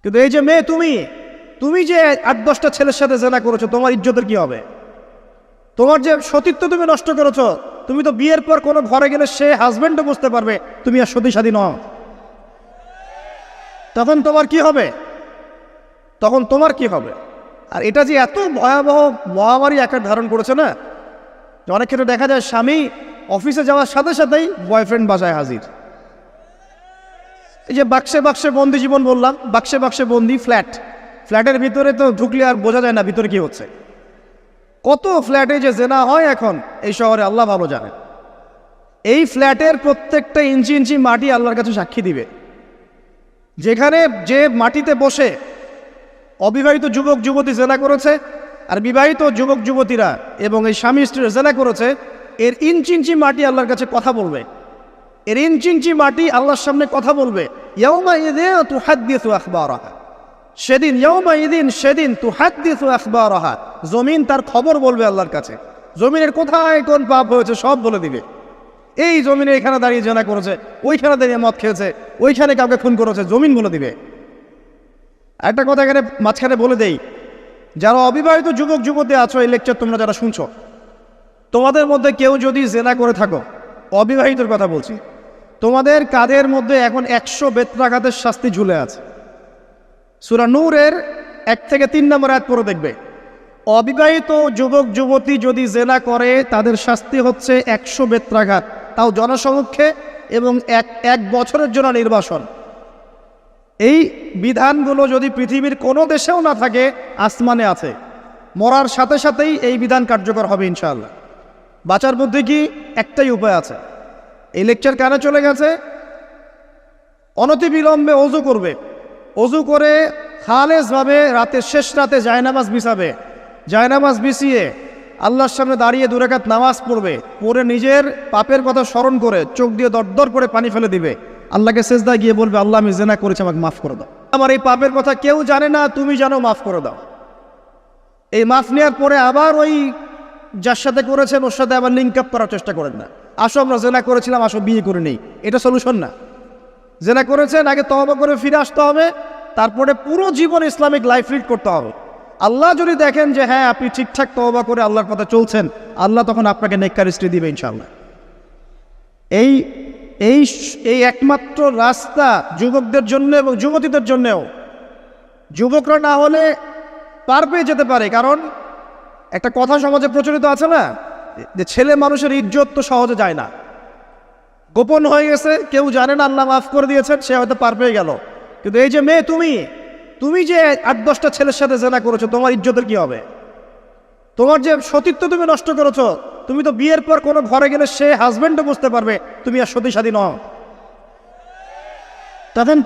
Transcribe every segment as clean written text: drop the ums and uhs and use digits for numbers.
কিন্তু এই যে মেয়ে, তুমি যে 8-10টা ছেলের সাথে জেনা করেছো, তোমার ইজ্জতের কি হবে? তোমার যে সতীত্ব তুমি নষ্ট করেছো, তুমি তো বিয়ের পর কোনো ঘরে গেলে সে হাজবেন্ডও বুঝতে পারবে তুমি আর সতী সাথী নও। তখন তোমার কি হবে? আর এটা যে এত ভয়াবহ মহামারী আকার ধারণ করেছে না, অনেক ক্ষেত্রে দেখা যায় স্বামী অফিসে যাওয়ার সাথে সাথেই বয়ফ্রেন্ড বাসায় হাজির। এই যে বাক্সে বাক্সে বন্দি জীবন বললাম, বাক্সে বাক্সে বন্দি ফ্ল্যাটের ভিতরে তো ঢুকলে আর বোঝা যায় না ভিতরে কি হচ্ছে। কত ফ্ল্যাটে যে জেনা হয় এখন এই শহরে আল্লাহ ভালো জানেন। এই ফ্ল্যাটের প্রত্যেকটা ইঞ্চি ইঞ্চি মাটি আল্লাহর কাছে সাক্ষী দিবে। যেখানে যে মাটিতে বসে অবিবাহিত যুবক যুবতী জেনা করেছে আর বিবাহিত যুবক যুবতীরা এবং এই স্বামী স্ত্রীরা জেনা করেছে, এর ইঞ্চি ইঞ্চি মাটি আল্লাহর কাছে কথা বলবে। এর ইঞ্চি ইঞ্চি মাটি আল্লাহর সামনে কথা বলবে। ইয়াউমাইযিন তুহাদ্দিসু আখবারাহা, সেদিন তুহাদ্দিসু আখবারাহা, জমিন তার খবর বলবে আল্লাহর কাছে। জমিনের কোথায় কোন পাপ হয়েছে সব বলে দিবে। এই জমিনে এখানে দাঁড়িয়ে জেনা করেছে, ওইখানে দাঁড়িয়ে মদ খেয়েছে, ওইখানে কাউকে খুন করেছে, জমিন বলে দিবে। একটা কথা এখানে মাঝখানে বলে দেই, যারা অবিবাহিত যুবক যুবতী আছো, এই লেকচার তোমরা যারা শুনছো, তোমাদের মধ্যে কেউ যদি জেনা করে থাকো, অবিবাহিতর কথা বলছি, তোমাদের কাঁধের মধ্যে এখন 100 বেত্রাঘাতের শাস্তি ঝুলে আছে। সূরা নূরের 1 থেকে 3 নম্বর আয়াত পড়ে দেখবে, অবিবাহিত যুবক যুবতী যদি জেনা করে তাদের শাস্তি হচ্ছে 100 বেত্রাঘাত, তাও জনসমক্ষে, এবং এক বছরের জন্য নির্বাসন। এই বিধানগুলো যদি পৃথিবীর কোনো দেশেও না থাকে, আসমানে আছে। মরার সাথে সাথেই এই বিধান কার্যকর হবে ইনশাআল্লাহ। বাঁচার মধ্যে কি একটাই উপায় আছে। এই লেকচার কানে চলে গেছে, অনতিবিলম্বে অজু করবে। অজু করে খালেসভাবে রাতের শেষ রাতে জায়নামাজ বিছাবে। জায়নামাজ বিছিয়ে আল্লাহর সামনে দাঁড়িয়ে 2 রাকাত নামাজ পড়বে। পড়ে নিজের পাপের কথা স্মরণ করে চোখ দিয়ে দরদর করে পানি ফেলে দিবে। আল্লাহকে সেজদায় গিয়ে বলবে, আল্লাহ আমি জেনা করেছি, আমাকে মাফ করে দাও। আমার এই পাপের কথা কেউ জানে না, তুমি জানো, মাফ করে দাও। এই মাফ নেওয়ার পরে আবার ওই যার সাথে করেছেন ওর সাথে আবার লিঙ্ক আপ করার চেষ্টা করেন না। আসো আমরা জেনা করেছিলাম, আসো বিয়ে করে নেই, এটা সলিউশন না। জেনা করেছেন, আগে তওবা করে ফিরে আসতে হবে, তারপরে পুরো জীবন ইসলামিক লাইফ লিড করতে হবে। আল্লাহ যদি দেখেন যে হ্যাঁ আপনি ঠিকঠাক তওবা করে আল্লাহর পথে চলছেন, আল্লাহ তখন আপনাকে নেককার স্ত্রী দিবে ইনশাআল্লাহ। এই একমাত্র রাস্তা যুবকদের জন্য এবং যুবতীদের জন্যও। যুবকরা না হলে পার পেয়ে যেতে পারে, কারণ একটা কথা সমাজে প্রচলিত আছে না, যে ছেলে মানুষের ইজ্জত তো সহজে যায় না, গোপন হয়ে গেছে, কেউ জানে না, আল্লাহ মাফ করে দিয়েছেন, সে হয়তো পার পেয়ে গেল। কিন্তু এই যে মেয়ে, তুমি যে 8-10টা ছেলের সাথে জেনা করেছো, তোমার ইজ্জতের কি হবে? তোমার যে সতীত্ব তুমি নষ্ট করেছো, তুমি তো বিয়ের পর কোনো ঘরে গেলে সে হাজবেন্ডও বুঝতে পারবে তুমি আর সতী সাথী নও। তখন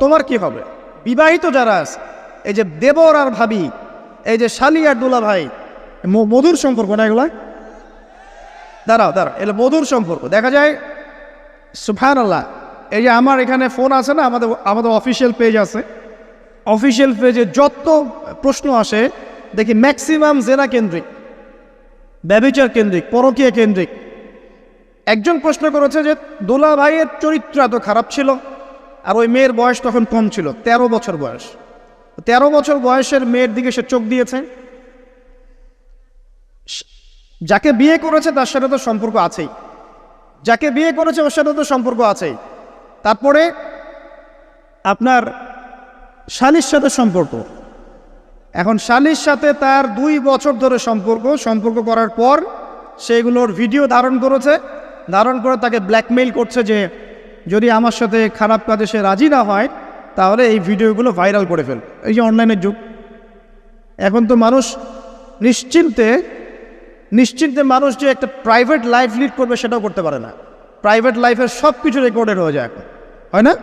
তোমার কি হবে? বিবাহিত যারা আছে, এই যে দেবর আর ভাবি, এই যে শালি আর দুলা ভাই, মধুর সম্পর্ক না এগুলা? দাঁড়াও, এগুলো মধুর সম্পর্ক। দেখা যায় সুবহানাল্লাহ, এই যে আমার এখানে ফোন আছে না, আমাদের অফিসিয়াল পেজ আছে, অফিসিয়াল পেজে যত প্রশ্ন আসে দেখি ম্যাক্সিমাম জেনা কেন্দ্রিক, ব্যভিচার কেন্দ্রিক, পরকীয়া কেন্দ্রিক। একজন প্রশ্ন করেছে যে দোলা ভাইয়ের চরিত্র এত খারাপ ছিল, আর ওই মেয়ের বয়স তখন কম ছিল, 13 বছর বয়স। 13 বছর বয়সের মেয়ের দিকে সে চোখ দিয়েছে। যাকে বিয়ে করেছে তার সাথে তো সম্পর্ক আছেই, যাকে বিয়ে করেছে ওর সাথে তো সম্পর্ক আছেই। তারপরে আপনার শালির সাথে সম্পর্ক। এখন শালির সাথে তার 2 বছর ধরে সম্পর্ক করার পর সেগুলোর ভিডিও ধারণ করে তাকে ব্ল্যাকমেইল করছে যে যদি আমার সাথে খারাপ কাজে সে রাজি না হয় তাহলে এই ভিডিওগুলো ভাইরাল করে ফেল। এই যে অনলাইনের যুগ, এখন তো মানুষ নিশ্চিন্তে মানুষ যে একটা প্রাইভেট লাইফ লিড করবে সেটাও করতে পারে না। প্রাইভেট লাইফের সব কিছু রেকর্ডেড হয়ে যায় এখন, হয় না?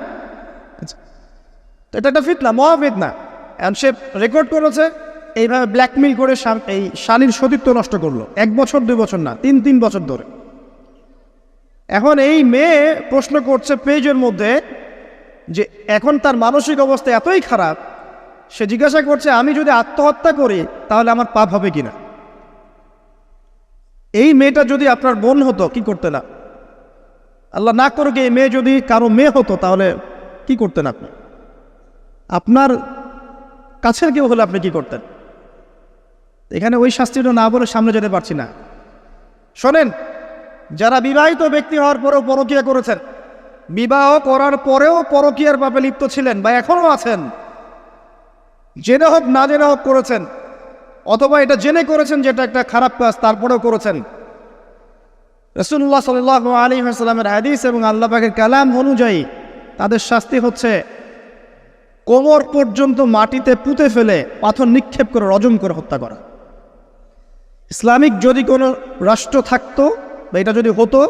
তো এটা একটা ফিতনা, মহা ফিতনা। এখন সে রেকর্ড করেছে, এইভাবে ব্ল্যাকমেইল করে এই শালীর সতীত্ব নষ্ট করলো। 1 বছর 2 বছর না, 3 বছর ধরে। এখন এই মেয়ে প্রশ্ন করছে পেজের মধ্যে যে এখন তার মানসিক অবস্থা এতই খারাপ, সে জিজ্ঞাসা করছে আমি যদি আত্মহত্যা করি তাহলে আমার পাপ হবে কিনা। এই মেয়েটা যদি আপনার বোন হতো কি করতেন না? আল্লাহ না করুক এই মেয়ে যদি কারো মেয়ে হতো তাহলে কি করতেন আপনি? আপনার কাছের কেউ হলে আপনি কি করতেন? এখানে ওই শাস্তিটা না বলে সামনে যেতে পারছি না। শোনেন, যারা বিবাহিত ব্যক্তি হওয়ার পরেও পরকীয়া করেছেন, বিবাহ করার পরেও পরকীয়ার পাপে লিপ্ত ছিলেন বা এখনও আছেন, জেনে হোক না জেনে হোক করেছেন, অথবা এটা জেনে করেছেন যেটা একটা খারাপ কাজ তারপরেও করেছেন, রাসূলুল্লাহ সাল্লাল্লাহু আলাইহি ওয়াসাল্লামের হাদিস এবং আল্লাহ পাকের কালাম অনুযায়ী তাদের শাস্তি হচ্ছে কোমর পর্যন্ত মাটিতে পুঁতে ফেলে পাথর নিক্ষেপ করে রজম করে হত্যা করা। ইসলামিক যদি কোনো রাষ্ট্র থাকতো বা এটা যদি হতো,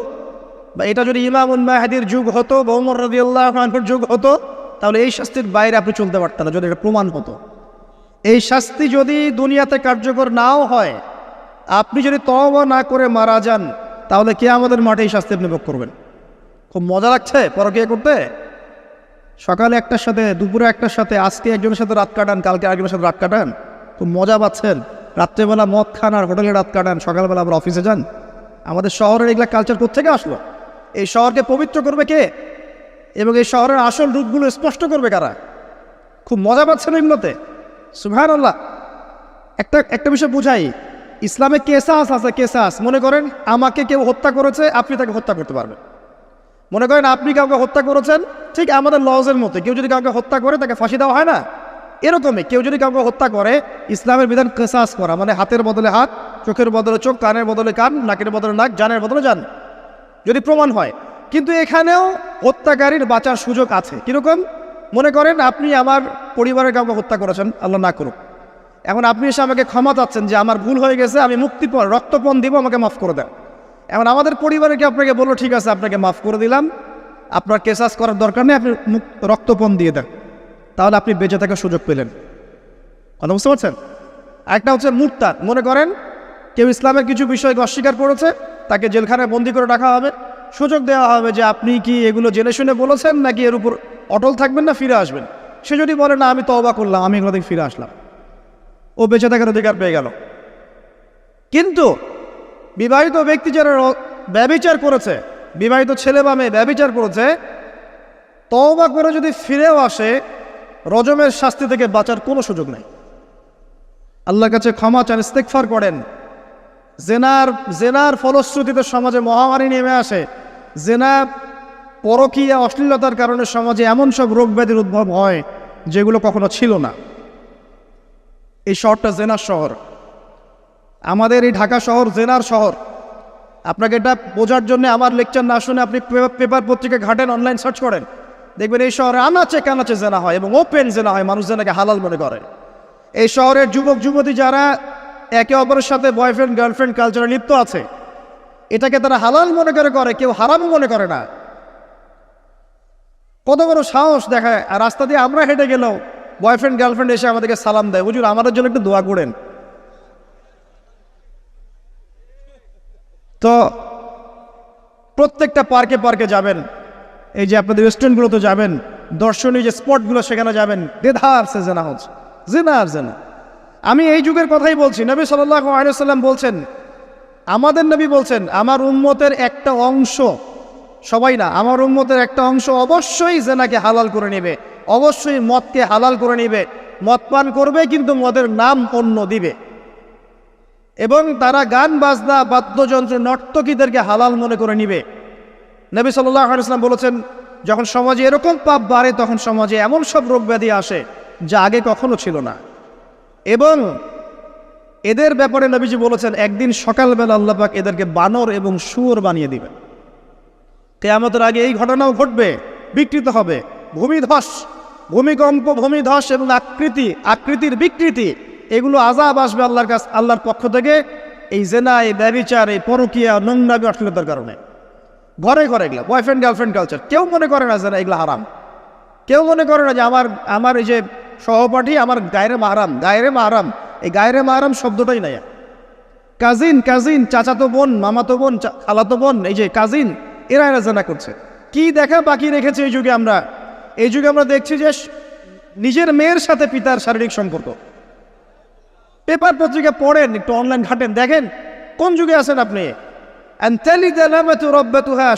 বা এটা যদি ইমামুল মাহদির যুগ হতো বা ওমর রাদিয়াল্লাহু আনহুর যুগ হতো, তাহলে এই শাস্তির বাইরে আপনি চলতে পারতেন না যদি এটা প্রমাণ হতো। এই শাস্তি যদি দুনিয়াতে কার্যকর নাও হয়, আপনি যদি তওবা না করে মারা যান, তাহলে কিয়ামতের মাঠে এই শাস্তি আপনি ভোগ করবেন। খুব মজা লাগছে পরকীয়া করতে। সকালে একটার সাথে, দুপুরে একটার সাথে, আজকে একজনের সাথে রাত কাটান, কালকে আরেকজনের সাথে রাত কাটান, খুব মজা পাচ্ছেন। রাত্রেবেলা মদ খান আর হোটেলে রাত কাটান, সকালবেলা আবার অফিসে যান। আমাদের শহরের এগুলা কালচার কোত্থেকে আসলো? এই শহরকে পবিত্র করবে কে এবং এই শহরের আসল রূপগুলো স্পষ্ট করবে কারা? খুব মজা পাচ্ছেন এগুলোতে। সুবহানাল্লাহ। একটা বিষয় বুঝাই, ইসলামে কেসাস আছে। কেসাস, মনে করেন আমাকে কেউ হত্যা করেছে, আপনি তাকে হত্যা করতে পারবেন। মনে করেন আপনি কাউকে হত্যা করেছেন, ঠিক আমাদের লজের মতো কেউ যদি কাউকে হত্যা করে তাকে ফাঁসি দেওয়া হয় না, এরকমই কেউ যদি কাউকে হত্যা করে, ইসলামের বিধান কেসাস করা, মানে হাতের বদলে হাত, চোখের বদলে চোখ, কানের বদলে কান, নাকের বদলে নাক, জানের বদলে জান, যদি প্রমাণ হয়। কিন্তু এখানেও হত্যাকারীর বাঁচার সুযোগ আছে। কিরকম? মনে করেন আপনি আমার পরিবারের কাউকে হত্যা করেছেন, আল্লাহ না করুক। এখন আপনি এসে আমাকে ক্ষমা চাচ্ছেন যে আমার ভুল হয়ে গেছে, আমি মুক্তিপণ রক্তপণ দিব, আমাকে মাফ করে দেন। এখন আমাদের পরিবারকে আপনাকে বললো ঠিক আছে আপনাকে মাফ করে দিলাম, আপনার কেসাস করার দরকার নেই, আপনি রক্তপণ দিয়ে দেন, তাহলে আপনি বেঁচে থাকার সুযোগ পেলেন। কথা বুঝতে পারছেন? একটা হচ্ছে মুরতাদ। মনে করেন কেউ ইসলামের কিছু বিষয়কে অস্বীকার করেছে, তাকে জেলখানায় বন্দি করে রাখা হবে, সুযোগ দেওয়া হবে যে আপনি কি এগুলো জেনে শুনে বলেছেন নাকি এর উপর অটল থাকবেন না ফিরে আসবেন। সে যদি বলে না আমি তওবা করলাম, আমি এগুলো থেকে ফিরে আসলাম, ও বেঁচে থাকার অধিকার পেয়ে গেল। কিন্তু বিবাহিত ব্যক্তি যারা ব্যভিচার করেছে, বিবাহিত ছেলে বা মেয়ে ব্যভিচার করেছে, তওবা করে যদি ফিরেও আসে, রজমের শাস্তি থেকে বাঁচার কোনো সুযোগ নেই। আল্লাহর কাছে ক্ষমা চান, ইস্তেগফার করেন। জেনার ফলশ্রুতিতে সমাজে মহামারী নেমে আসে। জেনা, পরকীয়া, অশ্লীলতার কারণে সমাজে এমন সব রোগ ব্যাধির উদ্ভব হয় যেগুলো কখনো ছিল না। এই শহরটা জেনার শহর। আমাদের এই ঢাকা শহর জেনার শহর। আপনাকে এটা বোঝার জন্য আমার লেকচার না শুনে আপনি পেপার পত্রিকা ঘাটেন, অনলাইন সার্চ করেন, দেখবেন এই শহরে আনাচে কানাচে জেনা হয় এবং ওপেন জেনা হয়, মানুষ জেনাকে হালাল মনে করে। এই শহরের যুবক যুবতী যারা একে অপরের সাথে বয়ফ্রেন্ড গার্লফ্রেন্ড কালচারে লিপ্ত আছে, এটাকে তারা হালাল মনে করে, কেউ হারাম মনে করে না। কত বড় সাহস দেখায়। আর রাস্তা দিয়ে আমরা হেঁটে গেলেও বয়ফ্রেন্ড গার্লফ্রেন্ড এসে আমাদেরকে সালাম দেয়, হুজুর আমাদের জন্য একটু দোয়া করেন। তো প্রত্যেকটা পার্কে পার্কে যাবেন, এই যে আপনাদের রেস্টুরেন্টগুলোতে যাবেন, দর্শনীয় যে স্পটগুলো সেখানে যাবেন, দেধার সে জেনা হচ্ছে, জেনা আর জেনা। আমি এই যুগের কথাই বলছি। নবী সাল্লাল্লাহু আলাইহি ওয়াসাল্লাম বলছেন, আমাদের নবী বলছেন, আমার উম্মতের একটা অংশ, সবাই না, আমার উম্মতের একটা অংশ অবশ্যই জেনাকে হালাল করে নেবে, অবশ্যই মদকে হালাল করে নেবে, মদ পান করবে কিন্তু মদের নাম অন্য দিবে, এবং তারা গান বাজনা বাদ্যযন্ত্র নর্তকীদেরকে হালাল মনে করে নিবে। নবী সাল্লাল্লাহু আলাইহি ওয়াসাল্লাম বলেছেন, যখন সমাজে এরকম পাপ বাড়ে তখন সমাজে এমন সব রোগ ব্যাধি আসে যা আগে কখনো ছিল না। এবং এদের ব্যাপারে নবীজি বলেছেন, একদিন সকালবেলা আল্লাহ পাক এদেরকে বানর এবং শুয়োর বানিয়ে দিবেন। কিয়ামতের আগে এই ঘটনাও ঘটবে, বিকৃত হবে, ভূমিধস, ভূমিকম্প, ভূমিধস এবং আকৃতির বিকৃতি, এগুলো আযাব আসবে আল্লাহর পক্ষ থেকে। এই জেনা, এই ব্যভিচার, এই পরকীয়া, নোংরামি, অশ্লীলতার কারণে ঘরে ঘরে এগুলো বয়ফ্রেন্ড গার্লফ্রেন্ড কালচার। কেউ মনে করে না যেন এগুলো হারাম, কেউ মনে করে না যে আমার এই যে সহপাঠী আমার গায়রে মাহরাম, এই গায়রে মাহরাম শব্দটাই নাই। কাজিন, চাচাতো বোন, মামাতো বোন, খালাতো বোন, এই যে কাজিন, এরা জেনা করছে। কি দেখা বাকি রেখেছে এই যুগে আমরা দেখছি যে নিজের মেয়ের সাথে পিতার শারীরিক সম্পর্ক। পেপার পত্রিকা পড়েন, একটু অনলাইন ঘাটেন, দেখেন কোন যুগে আছেন আপনি।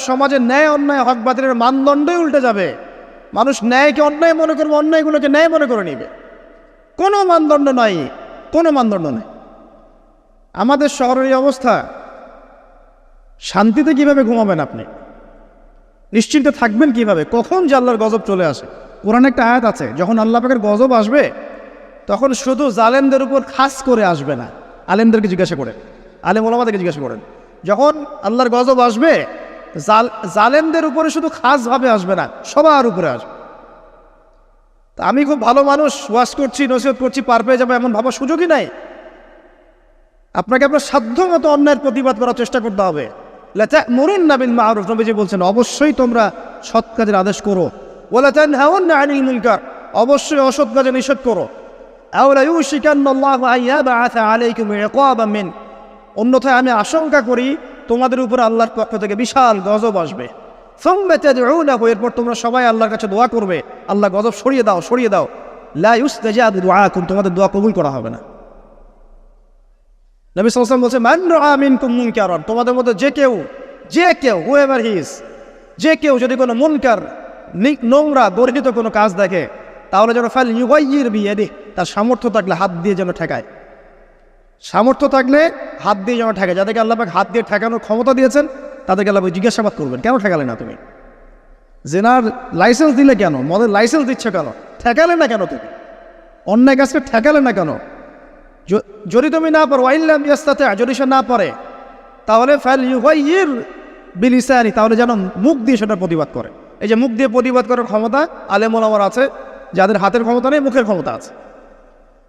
সমাজের ন্যায় অন্যায় হক বাতিলের মানদণ্ডই উল্টে যাবে। মানুষ ন্যায়কে অন্যায় মনে করবে, অন্যায়গুলোকে ন্যায় মনে করে নিবে। কোনো মানদণ্ড নাই, কোনো মানদণ্ড নেই। আমাদের শহরের এই অবস্থা, শান্তিতে কিভাবে ঘুমাবেন আপনি? নিশ্চিন্তে থাকবেন কিভাবে? কখন যে আল্লাহর গজব চলে আসে। কোরআনে একটা আয়াত আছে, যখন আল্লাহ পাকের গজব আসবে তখন শুধু জালেমদের উপর খাস করে আসবে না। আলেমদেরকে জিজ্ঞাসা করেন, আলেম ওলামাদেরকে জিজ্ঞাসা করেন, যখন আল্লাহর গজব আসবে জালেমদের উপরে শুধু খাসভাবে আসবে না, সবার উপরে আসবে। তা আমি খুব ভালো মানুষ, ওয়াজ করছি, নসিহত করছি, পার পেয়ে যাবো এমন ভাবার সুযোগই নাই। আপনাকে আপনার সাধ্য মতো অন্যায়ের প্রতিবাদ করার চেষ্টা করতে হবে। লাতা'মুরুন্না বিল মা'রুফ, নবীজি বলছেন অবশ্যই তোমরা সৎ কাজের আদেশ করো। ওয়ালা তানহাউন্না আনিল মুনকার, অবশ্যই অসৎ কাজে নিষেধ করো। আও লা ইউশিকান্নাল্লাহু আন ইয়াবআসা আলাইকুম ইকাবাম মিন, অন্যথায় আমি আশঙ্কা করি তোমাদের উপর আল্লাহর পক্ষ থেকে বিশাল গজব আসবে। সুম্মা তাদউনাহু, এরপর তোমরা সবাই আল্লাহর কাছে দোয়া করবে, আল্লাহ গজব সরিয়ে দাও, সরিয়ে দাও। লা ইউস্তাজাবু দুআকুম, তোমাদের দোয়া কবুল করা হবে না। নবী সাল্লাল্লাহু আলাইহি ওয়াসাল্লাম বলছে, মান রাআ মিনকুম মুনকারান, তোমাদের মধ্যে যে কেউ হুয়েভার হি ইজ, যে কেউ যদি কোনো মুনকার, নোংরা গর্হিত কোনো কাজ দেখে, তাহলে যেন ফাল ইউগাইয়ির বিয়াদিহি, তার সামর্থ্য থাকলে হাত দিয়ে যেন ঠেকায়। সামর্থ্য থাকলে হাত দিয়ে যেন ঠেকায়। যাদেরকে আল্লাহ পাক হাত দিয়ে ঠেকানোর ক্ষমতা দিয়েছেন তাদেরকে আল্লাহ জিজ্ঞাসাবাদ করবেন, কেন ঠেকালে না তুমি? জেনার লাইসেন্স দিলে কেন? মদের লাইসেন্স দিচ্ছ কেন? ঠেকালে না কেন তুমি? অন্যায় কাজকে ঠেকালে না কেন? যদি তুমি না পারো, ওয়াইল্লাম ইয়াস্তাতি, যদি সে না পারে, তাহলে ফাল ইউগাইয়ির বিলিসানি, তাহলে যেন মুখ দিয়ে সেটা প্রতিবাদ করে। এই যে মুখ দিয়ে প্রতিবাদ করার ক্ষমতা আলেম ওলামার আছে, যাদের হাতের ক্ষমতা নেই, মুখের ক্ষমতা আছে।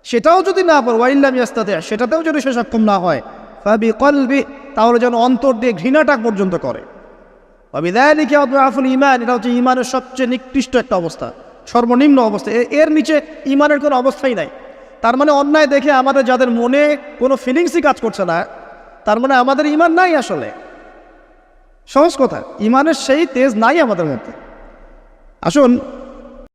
সেটাও যদি না পারো, ওয়াইল্লাম ইয়াস্তাতি, সেটাতেও যদি সে সক্ষম না হয়, ফাবিকলবি, তাহলে যেন অন্তর দিয়ে ঘৃণাটা পর্যন্ত করে। ওয়াবিযালিকা আদআফুল ঈমান, এটা হচ্ছে ঈমানের সবচেয়ে নিকৃষ্ট একটা অবস্থা, সর্বনিম্ন অবস্থা। এর নিচে ঈমানের কোনো অবস্থাই নাই। তার মানে অন্যায় দেখে আমাদের যাদের মনে কোনো ফিলিংসই কাজ করছে না, তার মানে আমাদের ঈমান নাই আসলে। সহজ কথা, ঈমানের সেই তেজ নাই আমাদের মধ্যে। আসুন